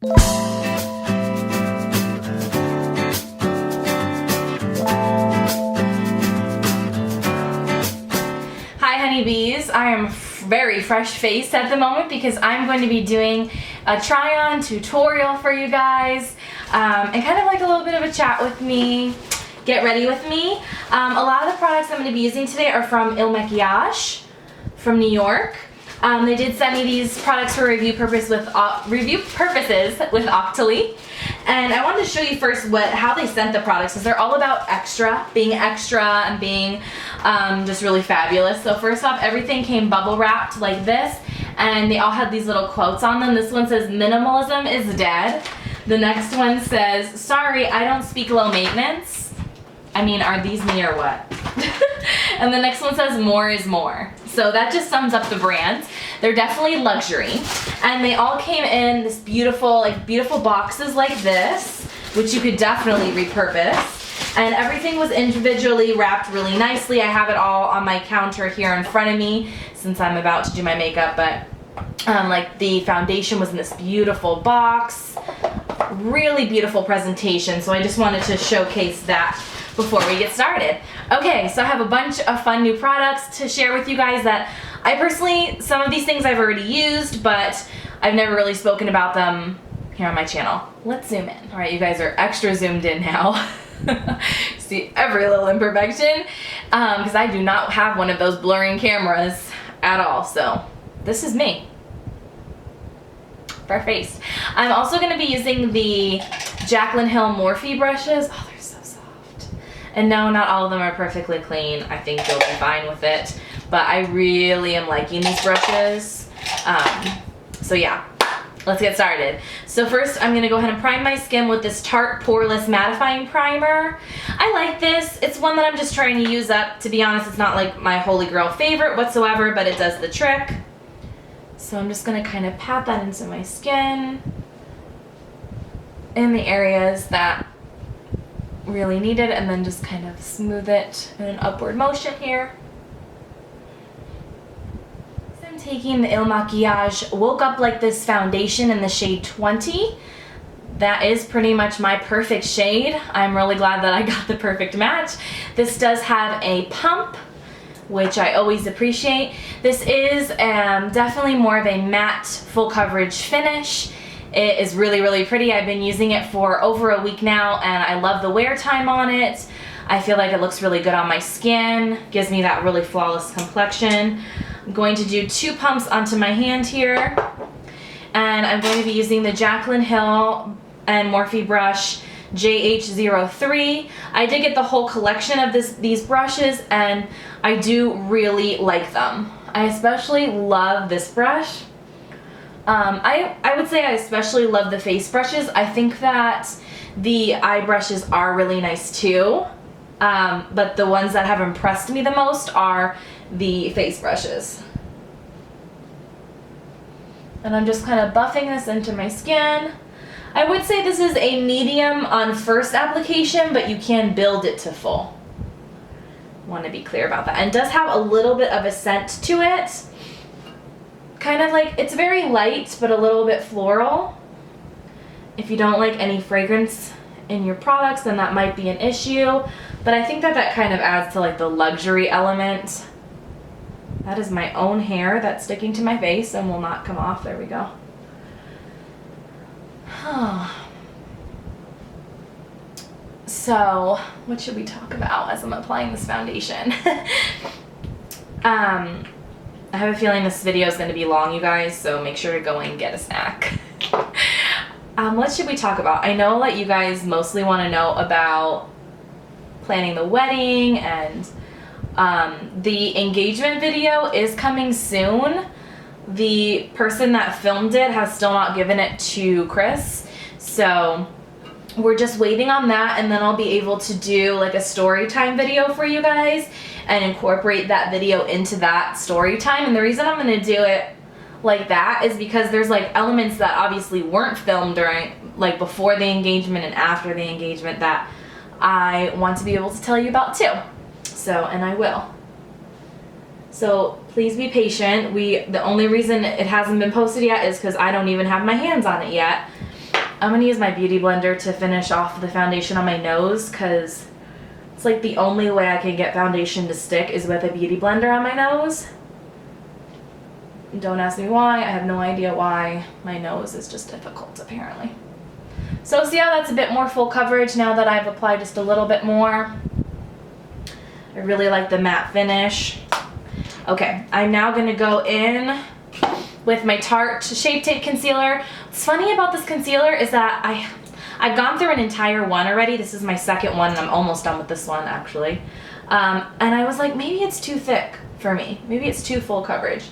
Hi honeybees, I am very fresh faced at the moment because I'm going to be doing a try on tutorial for you guys and kind of like a little bit of a chat with me, get ready with me. A lot of the products I'm going to be using today are from Makiage from New York. They did send me these products for review purposes with Octoly, and I wanted to show you first how they sent the products, because they're all about being extra and being just really fabulous. So first off, everything came bubble wrapped like this, and they all had these little quotes on them. This one says, "Minimalism is dead." The next one says, "Sorry, I don't speak low maintenance." I mean, are these me or what? And the next one says, "More is more." So that just sums up the brand. They're definitely luxury. And they all came in this beautiful boxes like this, which you could definitely repurpose. And everything was individually wrapped really nicely. I have it all on my counter here in front of me since I'm about to do my makeup, but like the foundation was in this beautiful box. Really beautiful presentation, so I just wanted to showcase that before we get started. Okay, so I have a bunch of fun new products to share with you guys that I personally, some of these things I've already used, but I've never really spoken about them here on my channel. Let's zoom in. All right, you guys are extra zoomed in now. See every little imperfection, because I do not have one of those blurring cameras at all, so this is me. Fair-faced. I'm also going to be using the Jaclyn Hill Morphe brushes. Oh, they're so soft. And no, not all of them are perfectly clean. I think you'll be fine with it. But I really am liking these brushes. So yeah, let's get started. So first, I'm going to go ahead and prime my skin with this Tarte Poreless Mattifying Primer. I like this. It's one that I'm just trying to use up. To be honest, it's not like my holy grail favorite whatsoever, but it does the trick. So I'm just going to kind of pat that into my skin in the areas that really need it, and then just kind of smooth it in an upward motion here. So I'm taking the Makiage Woke Up Like This foundation in the shade 20. That is pretty much my perfect shade. I'm really glad that I got the perfect match. This does have a pump, which I always appreciate. This is definitely more of a matte full coverage finish. It is really, really pretty. I've been using it for over a week now, and I love the wear time on it. I feel like it looks really good on my skin, gives me that really flawless complexion. I'm going to do 2 pumps onto my hand here, and I'm going to be using the Jaclyn Hill and Morphe brush JH03. I did get the whole collection of these brushes, and I do really like them. I especially love this brush. I would say I especially love the face brushes. I think that the eye brushes are really nice too, but the ones that have impressed me the most are the face brushes. And I'm just kind of buffing this into my skin. I would say this is a medium on first application, but you can build it to full. Want to be clear about that. And it does have a little bit of a scent to it. Kind of like, it's very light, but a little bit floral. If you don't like any fragrance in your products, then that might be an issue. But I think that kind of adds to like the luxury element. That is my own hair that's sticking to my face and will not come off. There we go. So, what should we talk about as I'm applying this foundation? I have a feeling this video is going to be long, you guys, so make sure to go and get a snack. What should we talk about? I know that you guys mostly want to know about planning the wedding, and the engagement video is coming soon. The person that filmed it has still not given it to Chris, so we're just waiting on that, and then I'll be able to do like a story time video for you guys and incorporate that video into that story time. And the reason I'm going to do it like that is because there's like elements that obviously weren't filmed during, like before the engagement and after the engagement, that I want to be able to tell you about too. So, and I will. So please be patient. The only reason it hasn't been posted yet is because I don't even have my hands on it yet. I'm gonna use my beauty blender to finish off the foundation on my nose, because it's like the only way I can get foundation to stick is with a beauty blender on my nose. Don't ask me why, I have no idea why. My nose is just difficult apparently. So see how that's a bit more full coverage now that I've applied just a little bit more. I really like the matte finish. Okay, I'm now gonna go in with my Tarte Shape Tape Concealer. What's funny about this concealer is that I've gone through an entire one already. This is my second one and I'm almost done with this one actually. And I was like, maybe it's too thick for me. Maybe it's too full coverage.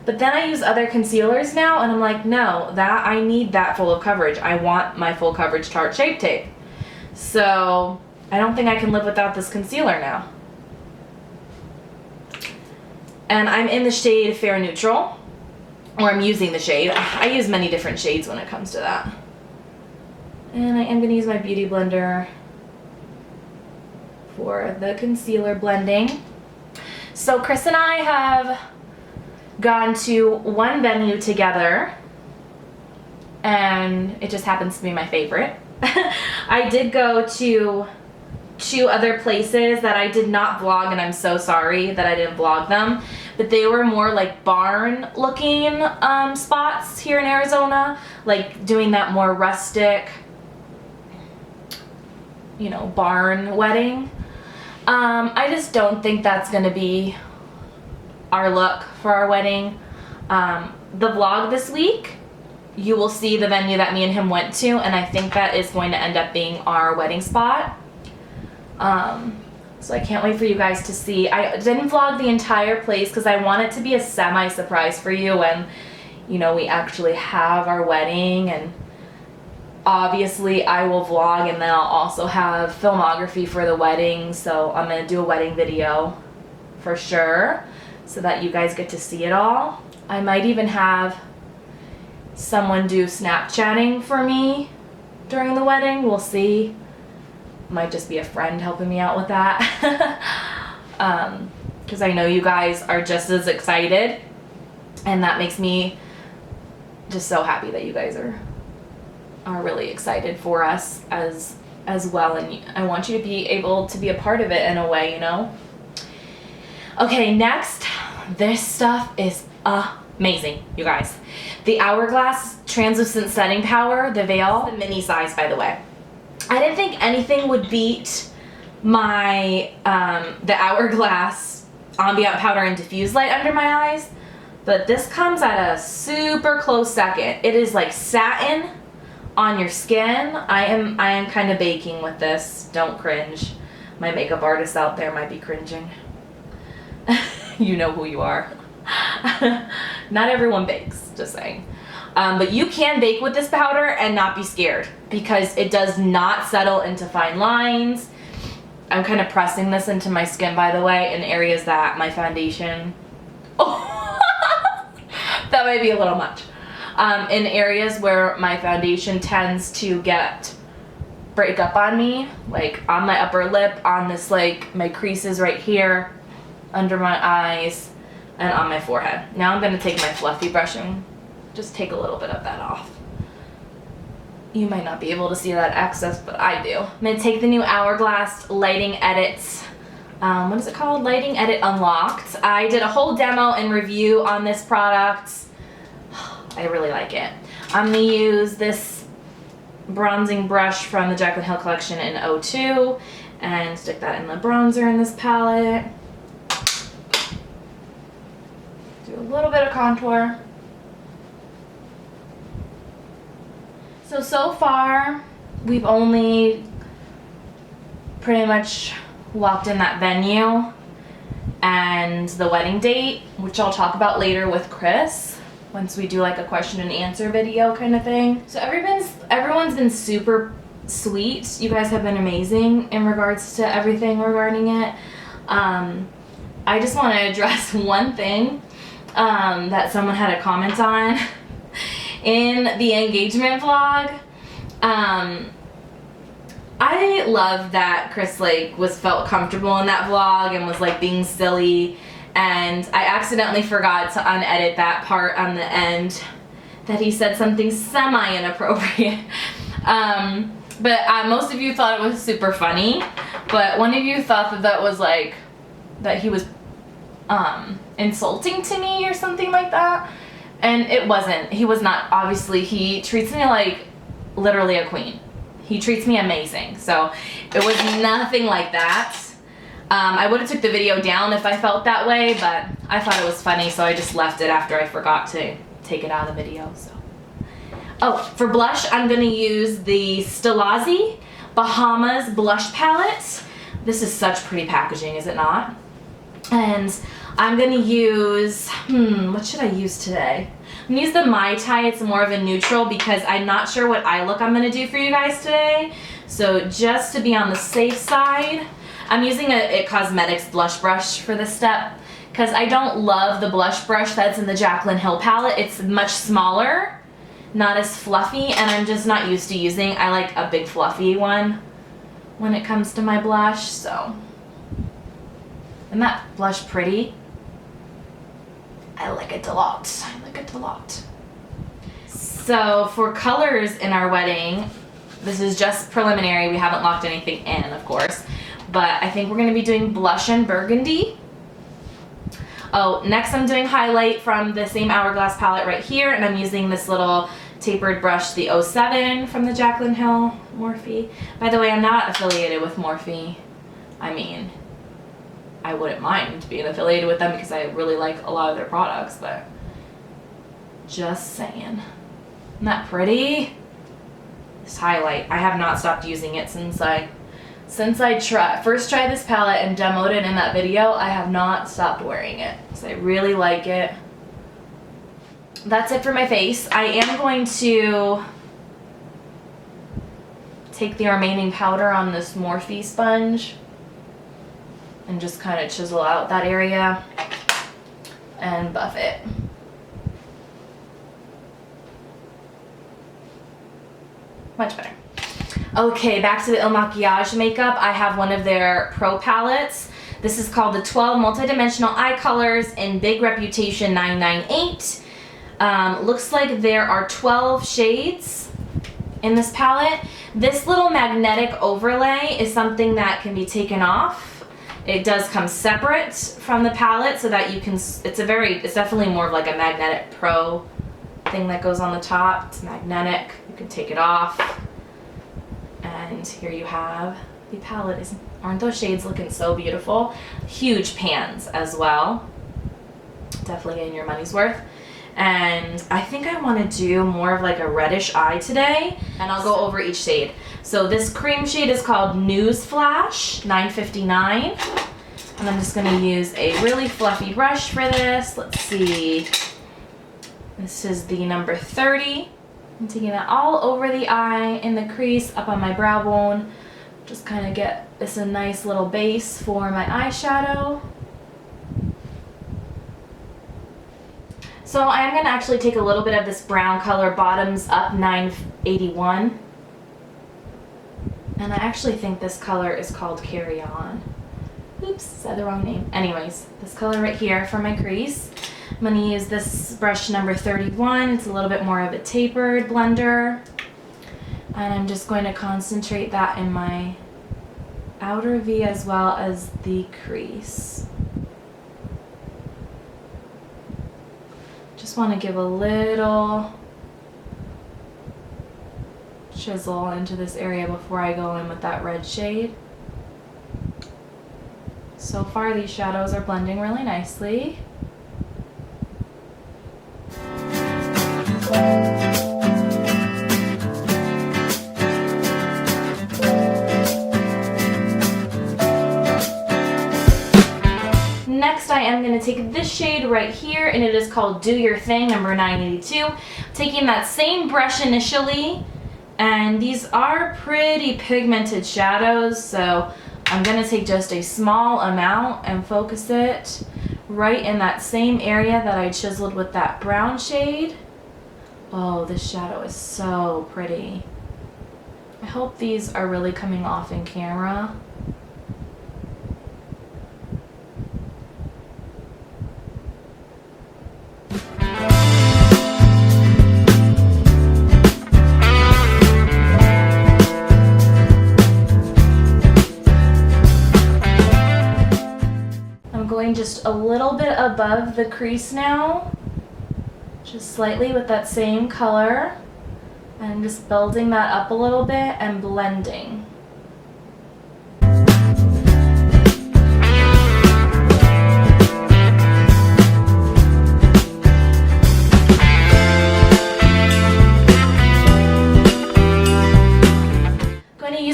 But then I use other concealers now and I'm like, no, that I need that full of coverage. I want my full coverage Tarte Shape Tape. So I don't think I can live without this concealer now. And I'm in the shade Fair Neutral, or I'm using the shade. I use many different shades when it comes to that. And I am going to use my beauty blender for the concealer blending. So Chris and I have gone to one venue together, and it just happens to be my favorite. I did go to 2 other places that I did not vlog, and I'm so sorry that I didn't vlog them, but they were more like barn looking spots here in Arizona, like doing that more rustic, you know, barn wedding. I just don't think that's gonna be our look for our wedding. The vlog this week, you will see the venue that me and him went to, and I think that is going to end up being our wedding spot. So I can't wait for you guys to see. I didn't vlog the entire place because I want it to be a semi-surprise for you when, you know, we actually have our wedding. And obviously I will vlog, and then I'll also have filmography for the wedding, so I'm gonna do a wedding video for sure so that you guys get to see it all. I might even have someone do Snapchatting for me during the wedding. We'll see. Might just be a friend helping me out with that. Because I know you guys are just as excited, and that makes me just so happy that you guys are really excited for us as well, and I want you to be able to be a part of it in a way, you know. Okay, next, this stuff is amazing, you guys. The Hourglass Translucent Setting Power, the Veil, the mini size, by the way. I didn't think anything would beat my the Hourglass Ambient Powder and Diffuse Light under my eyes, but this comes at a super close second. It is like satin on your skin. I am kind of baking with this. Don't cringe. My makeup artists out there might be cringing. You know who you are. Not everyone bakes, just saying. But you can bake with this powder and not be scared because it does not settle into fine lines. I'm kind of pressing this into my skin, by the way, in areas that my foundation... Oh, that might be a little much. In areas where my foundation tends to break up on me, like on my upper lip, on this, like, my creases right here, under my eyes, and on my forehead. Now I'm going to take my fluffy brush and just take a little bit of that off. You might not be able to see that excess, but I do. I'm going to take the new Hourglass Lighting Edits, what is it called? Lighting Edit Unlocked. I did a whole demo and review on this product. I really like it. I'm going to use this bronzing brush from the Jaclyn Hill collection in 02 and stick that in the bronzer in this palette. Do a little bit of contour. So far, we've only pretty much locked in that venue and the wedding date, which I'll talk about later with Chris once we do like a question and answer video kind of thing. So everyone's been super sweet. You guys have been amazing in regards to everything regarding it. I just want to address one thing that someone had a comment on in the engagement vlog. I love that Chris felt comfortable in that vlog and was like being silly, and I accidentally forgot to unedit that part on the end that he said something semi-inappropriate. But most of you thought it was super funny, but one of you thought that that was like, that he was insulting to me or something like that. And it wasn't. He was not. Obviously, he treats me like literally a queen. He treats me amazing. So it was nothing like that. I would have took the video down if I felt that way, but I thought it was funny, so I just left it after I forgot to take it out of the video. So, oh, for blush, I'm gonna use the Stilazzi Bahamas blush palette. This is such pretty packaging, is it not? And I'm gonna use, what should I use today? I'm gonna use the Mai Tai. It's more of a neutral because I'm not sure what eye look I'm gonna do for you guys today. So just to be on the safe side, I'm using a It Cosmetics blush brush for this step because I don't love the blush brush that's in the Jaclyn Hill palette. It's much smaller, not as fluffy, and I'm just not used to using. I like a big fluffy one when it comes to my blush, so. Isn't that blush pretty? I like it a lot. I like it a lot. So for colors in our wedding, this is just preliminary. We haven't locked anything in, of course. But I think we're going to be doing blush and burgundy. Oh, next I'm doing highlight from the same Hourglass palette right here. And I'm using this little tapered brush, the 07 from the Jaclyn Hill Morphe. By the way, I'm not affiliated with Morphe. I mean, I wouldn't mind being affiliated with them because I really like a lot of their products, but just saying. Isn't that pretty? This highlight, I have not stopped using it since I first tried this palette and demoed it in that video. I have not stopped wearing it because I really like it. That's it for my face. I am going to take the remaining powder on this Morphe sponge and just kind of chisel out that area and buff it. Much better. Okay, back to the Makiage makeup. I have one of their Pro palettes. This is called the 12 Multidimensional Eye Colors in Big Reputation 998. Looks like there are 12 shades in this palette. This little magnetic overlay is something that can be taken off. It does come separate from the palette so that you can, it's definitely more of like a magnetic Pro thing that goes on the top. It's magnetic, you can take it off. And here you have the palette. Aren't those shades looking so beautiful? Huge pans as well. Definitely getting your money's worth. And I think I want to do more of like a reddish eye today. And I'll go over each shade. So this cream shade is called News Flash 959. And I'm just going to use a really fluffy brush for this. Let's see. This is the number 30. I'm taking that all over the eye, in the crease, up on my brow bone. Just kind of get this a nice little base for my eyeshadow. So I am going to actually take a little bit of this brown color, Bottoms Up 981. And I actually think this color is called Carry On. Oops, said the wrong name. Anyways, this color right here for my crease. I'm going to use this brush number 31. It's a little bit more of a tapered blender. And I'm just going to concentrate that in my outer V as well as the crease. Just want to give a little chisel into this area before I go in with that red shade. So far these shadows are blending really nicely. Next I am going to take this shade right here, and it is called Do Your Thing, number 982. Taking that same brush initially, and these are pretty pigmented shadows, so I'm going to take just a small amount and focus it right in that same area that I chiseled with that brown shade. Oh, this shadow is so pretty. I hope these are really coming off in camera. just a little bit above the crease now, just slightly with that same color, and just building that up a little bit and blending.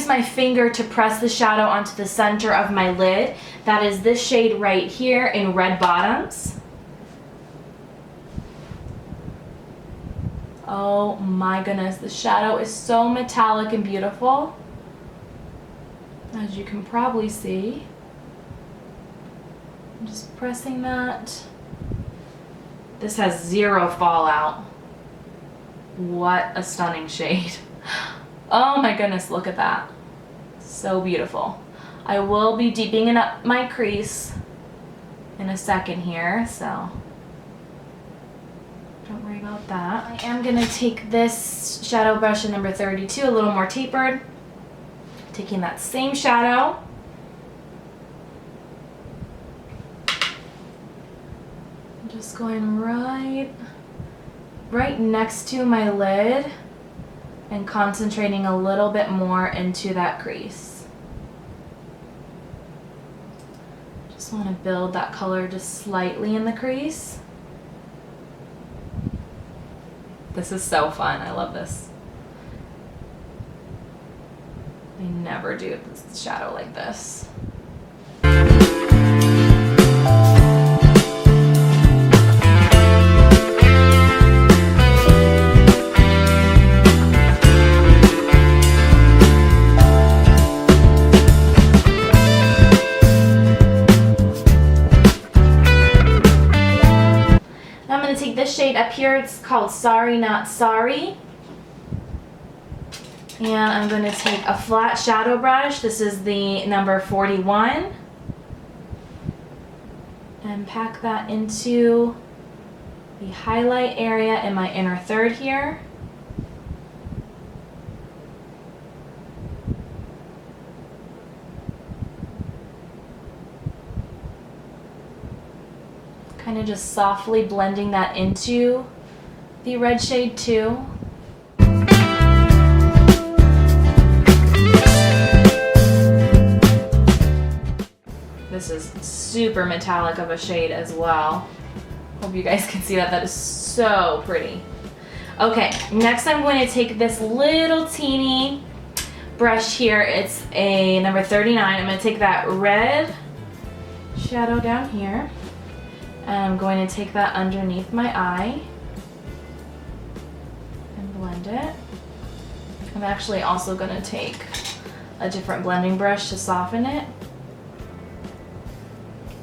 My finger to press the shadow onto the center of my lid. That is this shade right here in Red Bottoms. Oh my goodness, the shadow is so metallic and beautiful, as you can probably see. I'm just pressing that. This has zero fallout. What a stunning shade. Oh my goodness, look at that. So beautiful. I will be deepening up my crease in a second here, so don't worry about that. I am going to take this shadow brush in number 32, a little more tapered. Taking that same shadow. I'm just going right next to my lid and concentrating a little bit more into that crease. Just want to build that color just slightly in the crease. This is so fun. I love this. I never do this shadow like this. This shade up here, it's called Sorry Not Sorry, and I'm going to take a flat shadow brush. This is the number 41, and pack that into the highlight area in my inner third here. Kind of just softly blending that into the red shade too. This is super metallic of a shade as well. Hope you guys can see that. That is so pretty. Okay, next I'm going to take this little teeny brush here. It's a number 39. I'm going to take that red shadow down here. And I'm going to take that underneath my eye and blend it. I'm actually also going to take a different blending brush to soften it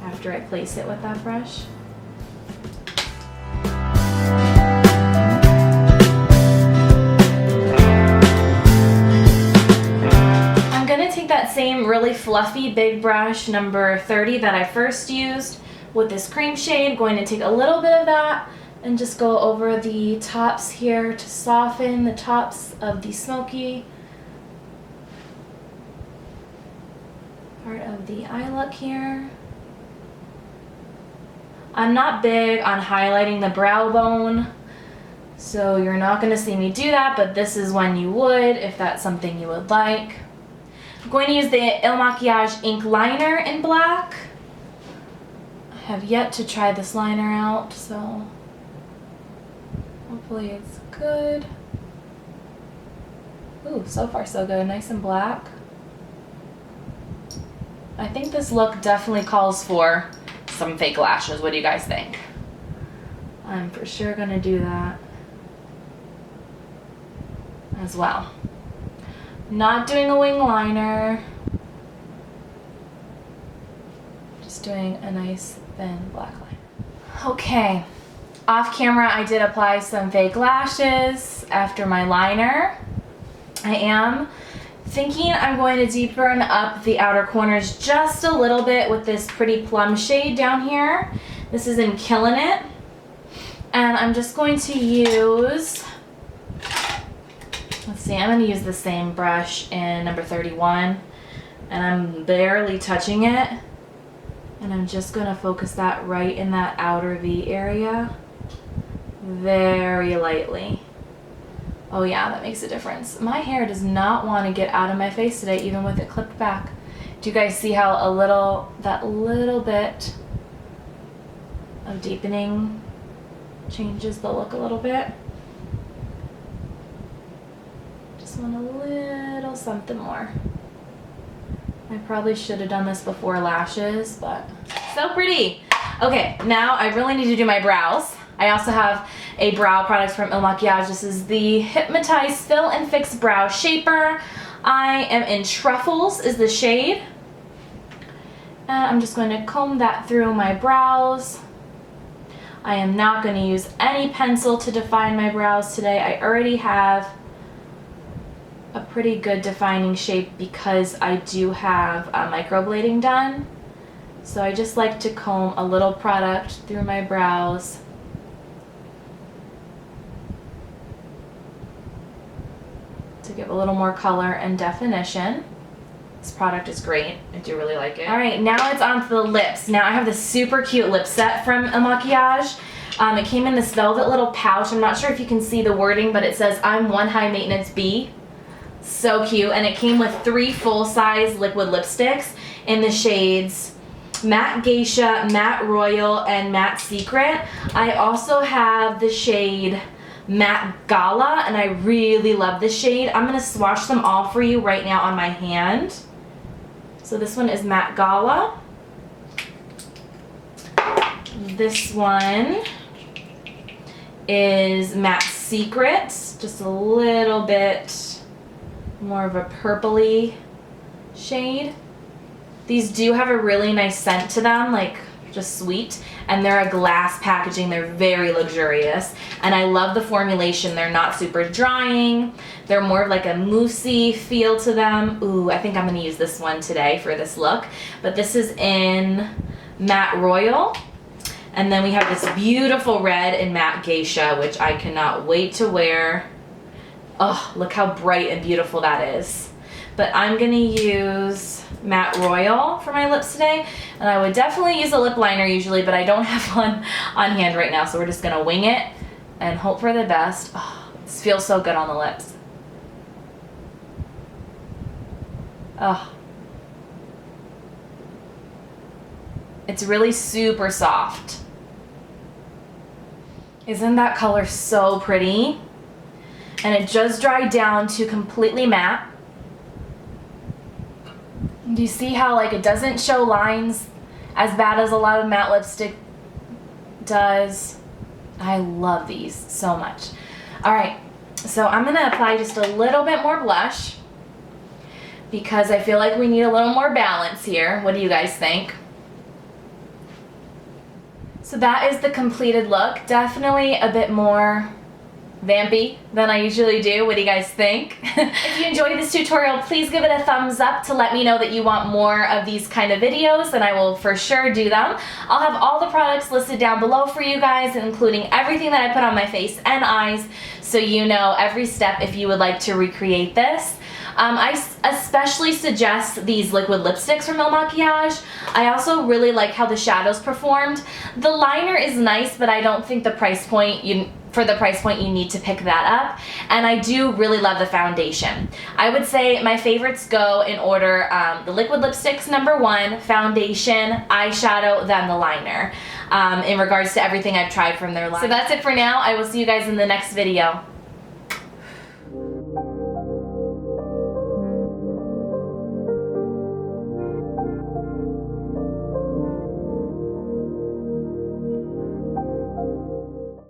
after I place it with that brush. I'm going to take that same really fluffy big brush, number 30, that I first used with this cream shade. Going to take a little bit of that and just go over the tops here to soften the tops of the smoky part of the eye look here. I'm not big on highlighting the brow bone, so you're not going to see me do that, but this is when you would, if that's something you would like. I'm going to use the Makiage Inkliner in black. Have yet to try this liner out, so hopefully it's good. Ooh, so far so good. Nice and black. I think this look definitely calls for some fake lashes. What do you guys think? I'm for sure gonna do that as well. Not doing a wing liner. Just doing a nice thin black line. Okay, off camera I did apply some fake lashes after my liner. I am thinking I'm going to deepen up the outer corners just a little bit with this pretty plum shade down here. This is in Killin It, and I'm just going to use, let's see, I'm going to use the same brush in number 31, and I'm barely touching it. And I'm just going to focus that right in that outer V area. Very lightly. Oh yeah, that makes a difference. My hair does not want to get out of my face today, even with it clipped back. Do you guys see how that little bit of deepening changes the look a little bit? Just want a little something more. I probably should have done this before lashes, but so pretty. Okay, now I really need to do my brows. I also have a brow product from Makiage. This is the Hypnotize Fill and Fix Brow Shaper. I am in Truffles is the shade. And I'm just going to comb that through my brows. I am not going to use any pencil to define my brows today. I already have a pretty good defining shape because I do have microblading done. So I just like to comb a little product through my brows. To give a little more color and definition. This product is great. I do really like it. All right, now it's on to the lips. Now I have this super cute lip set from Makiage. It came in this velvet little pouch. I'm not sure if you can see the wording, but it says, "I'm one high maintenance bee." So cute. And it came with 3 full-size liquid lipsticks in the shades Matte Geisha, Matte Royal, and Matte Secret. I also have the shade Matte Gala, and I really love this shade. I'm going to swatch them all for you right now on my hand. So this one is Matte Gala. This one is Matte Secret, just a little bit more of a purpley shade. These do have a really nice scent to them, like just sweet, and they're a glass packaging. They're very luxurious, and I love the formulation. They're not super drying. They're more of like a moussey feel to them. Ooh, I think I'm gonna use this one today for this look, but this is in Matte Royal, and then we have this beautiful red in Matte Geisha, which I cannot wait to wear. Oh, look how bright and beautiful that is. But I'm gonna use Matte Royal for my lips today, and I would definitely use a lip liner usually, but I don't have one on hand right now, so we're just gonna wing it and hope for the best. Oh, this feels so good on the lips. Oh. It's really super soft. Isn't that color so pretty? And it just dried down to completely matte. Do you see how like it doesn't show lines as bad as a lot of matte lipstick does? I love these so much. All right, so I'm gonna apply just a little bit more blush because I feel like we need a little more balance here. What do you guys think? So that is the completed look. Definitely a bit more vampy than I usually do. What do you guys think? If you enjoyed this tutorial, please give it a thumbs up to let me know that you want more of these kind of videos, and I will for sure do them. I'll have all the products listed down below for you guys, including everything that I put on my face and eyes, so you know every step if you would like to recreate this. I especially suggest these liquid lipsticks from Makiage. I also really like how the shadows performed. The liner is nice, but I don't think the price point for the price point you need to pick that up, and I do really love the foundation. I would say my favorites go in order, the liquid lipsticks #1, foundation, eyeshadow, then the liner, in regards to everything I've tried from their line. So that's it for now. I will see you guys in the next video.